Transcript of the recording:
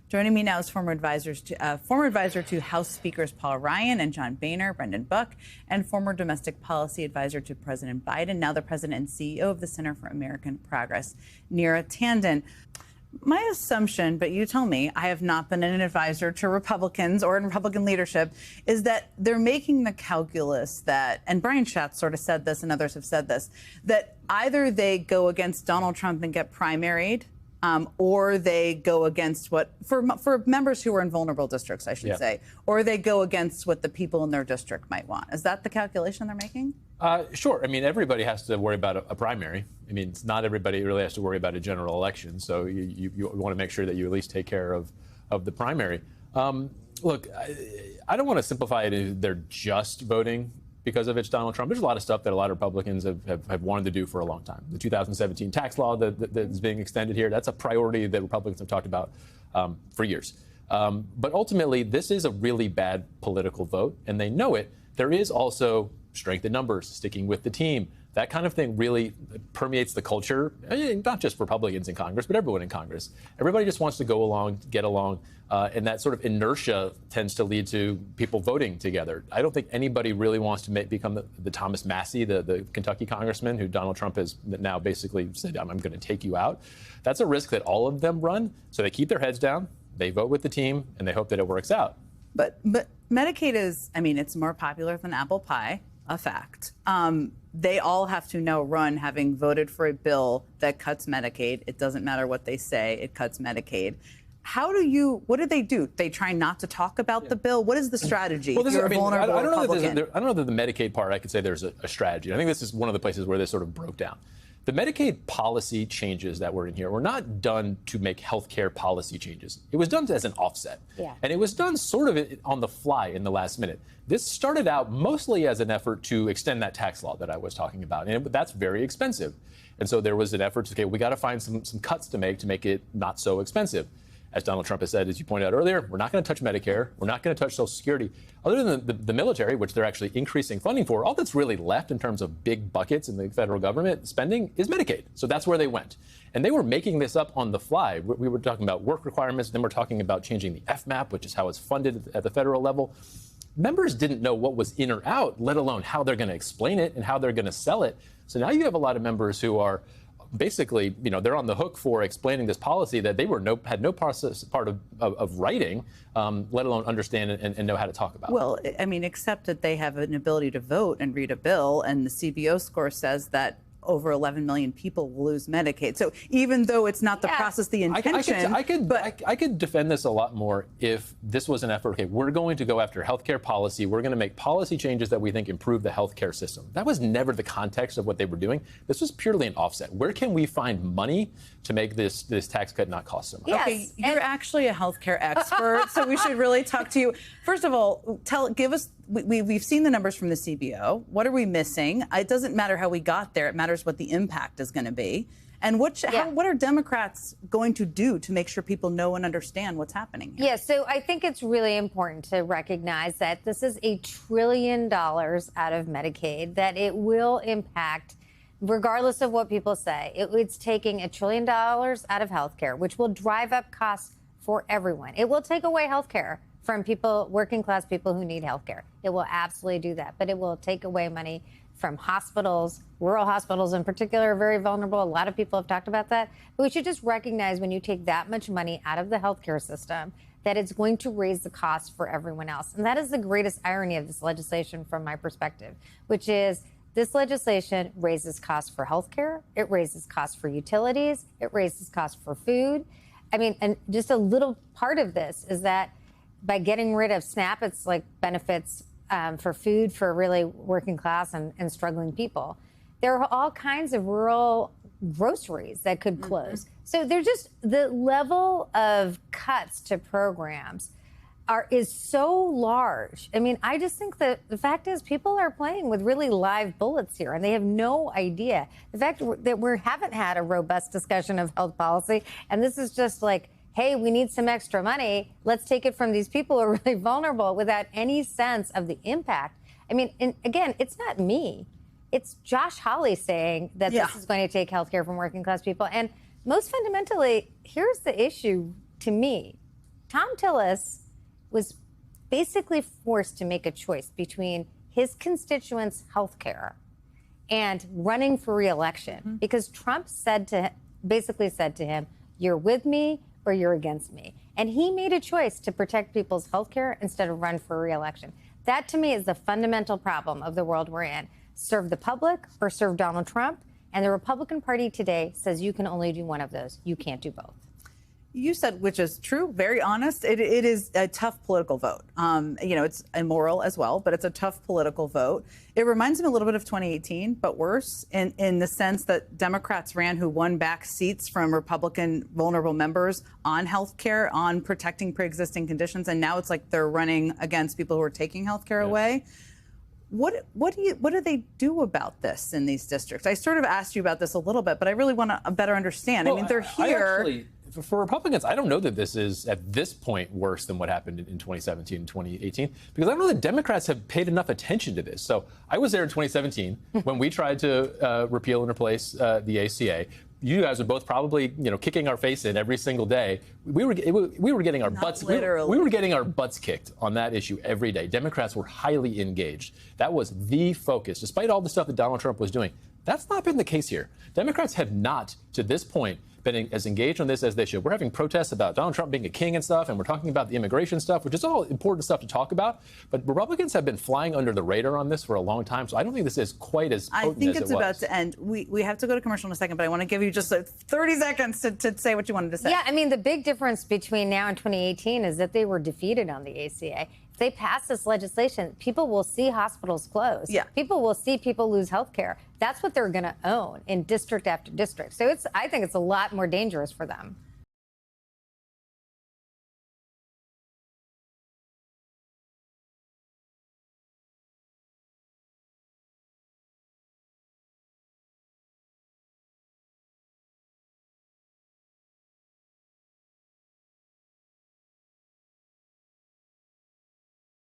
Joining me now is former advisor to House Speakers Paul Ryan and John Boehner, Brendan Buck, and former domestic policy advisor to President Biden, now the president and CEO of the Center for American Progress, Neera Tanden. My assumption, but you tell me, I have not been an advisor to Republicans or in Republican leadership, is that they're making the calculus that, and Brian Schatz sort of said this and others have said this, that either they go against Donald Trump and get primaried, or they go against for members who are in vulnerable districts, I should say, or they go against what the people in their district might want. Is that the calculation they're making? Sure. I mean, everybody has to worry about a primary. I mean, not everybody really has to worry about a general election. So you want to make sure that you at least take care of the primary. Look, I don't want to simplify it as they're just voting because of it's Donald Trump. There's a lot of stuff that a lot of Republicans have wanted to do for a long time. The 2017 tax law that is being extended here, that's a priority that Republicans have talked about for years. But ultimately, this is a really bad political vote, and they know it. There is also strength in numbers, sticking with the team. That kind of thing really permeates the culture, not just Republicans in Congress, but everyone in Congress. Everybody just wants to go along, get along, and that sort of inertia tends to lead to people voting together. I don't think anybody really wants to become the Thomas Massie, the Kentucky congressman who Donald Trump has now basically said, I'm going to take you out. That's a risk that all of them run, so they keep their heads down, they vote with the team, and they hope that it works out. But Medicaid is, I mean, it's more popular than apple pie, a fact. They all have to now run having voted for a bill that cuts Medicaid. It doesn't matter what they say, it cuts Medicaid. What do they do? They try not to talk about the bill? What is the strategy? Well, I don't know that the Medicaid part, I could say there's a strategy. I think this is one of the places where this sort of broke down. The Medicaid policy changes that were in here were not done to make health care policy changes. It was done as an offset. Yeah. And it was done sort of on the fly in the last minute. This started out mostly as an effort to extend that tax law that I was talking about. And that's very expensive. And so there was an effort to, okay, we got to find some cuts to make it not so expensive. As Donald Trump has said, as you pointed out earlier, we're not going to touch Medicare. We're not going to touch Social Security. Other than the military, which they're actually increasing funding for, all that's really left in terms of big buckets in the federal government spending is Medicaid. So that's where they went. And they were making this up on the fly. We were talking about work requirements. Then we're talking about changing the FMAP, which is how it's funded at the federal level. Members didn't know what was in or out, let alone how they're going to explain it and how they're going to sell it. So now you have a lot of members who are basically, they're on the hook for explaining this policy that they had no part of writing, let alone understand and know how to talk about. Well, I mean, except that they have an ability to vote and read a bill, and the CBO score says that over 11 million people will lose Medicaid. So even though it's not the process, the intention... I could defend this a lot more if this was an effort, okay, we're going to go after healthcare policy. We're going to make policy changes that we think improve the healthcare system. That was never the context of what they were doing. This was purely an offset. Where can we find money to make this tax cut not cost so much? Yes. Okay, you're actually a healthcare expert, so we should really talk to you. First of all, give us... We've seen the numbers from the CBO. What are we missing? It doesn't matter how we got there. It matters what the impact is going to be. And what are Democrats going to do to make sure people know and understand what's happening here? Yeah, so I think it's really important to recognize that this is $1 trillion out of Medicaid, that it will impact, regardless of what people say. It's taking $1 trillion out of healthcare, which will drive up costs for everyone. It will take away healthcare from people, working class people who need health care. It will absolutely do that. But it will take away money from hospitals. Rural hospitals in particular are very vulnerable. A lot of people have talked about that. But we should just recognize when you take that much money out of the healthcare system, that it's going to raise the cost for everyone else. And that is the greatest irony of this legislation from my perspective, which is this legislation raises costs for healthcare. It raises costs for utilities. It raises costs for food. I mean, and just a little part of this is that by getting rid of SNAP, it's like benefits for food for really working class and struggling people. There are all kinds of rural groceries that could close. So they're just, the level of cuts to programs is so large. I mean, I just think that the fact is people are playing with really live bullets here, and they have no idea. The fact that we haven't had a robust discussion of health policy, and this is just like, hey, we need some extra money. Let's take it from these people who are really vulnerable without any sense of the impact. I mean, and again, it's not me. It's Josh Hawley saying that this is going to take health care from working class people. And most fundamentally, here's the issue to me. Tom Tillis was basically forced to make a choice between his constituents' health care and running for re-election because Trump basically said to him, you're with me or you're against me. And he made a choice to protect people's health care instead of run for re-election. That, to me, is the fundamental problem of the world we're in. Serve the public or serve Donald Trump. And the Republican Party today says you can only do one of those. You can't do both. You said, which is true, very honest, it is a tough political vote. It's immoral as well, but it's a tough political vote. It reminds me a little bit of 2018, but worse in the sense that Democrats ran who won back seats from Republican vulnerable members on health care, on protecting pre-existing conditions, and now it's like they're running against people who are taking health care away. What do they do about this in these districts? I sort of asked you about this a little bit, but I really want to better understand. Well, I mean, they're here. For Republicans, I don't know that this is, at this point, worse than what happened in 2017 and 2018, because I don't know that Democrats have paid enough attention to this. So I was there in 2017 when we tried to repeal and replace the ACA. You guys were both probably, kicking our face in every single day. We were getting our butts. We were getting our butts kicked on that issue every day. Democrats were highly engaged. That was the focus, despite all the stuff that Donald Trump was doing. That's not been the case here. Democrats have not, to this point, been as engaged on this as they should. We're having protests about Donald Trump being a king and stuff, and we're talking about the immigration stuff, which is all important stuff to talk about. But Republicans have been flying under the radar on this for a long time, so I don't think this is quite as potent as it was. I think it's about to end. We have to go to commercial in a second, but I want to give you just 30 seconds to say what you wanted to say. Yeah, I mean, the big difference between now and 2018 is that they were defeated on the ACA. If they pass this legislation, people will see hospitals close. Yeah. People will see people lose health care. That's what they're going to own in district after district. So I think it's a lot more dangerous for them.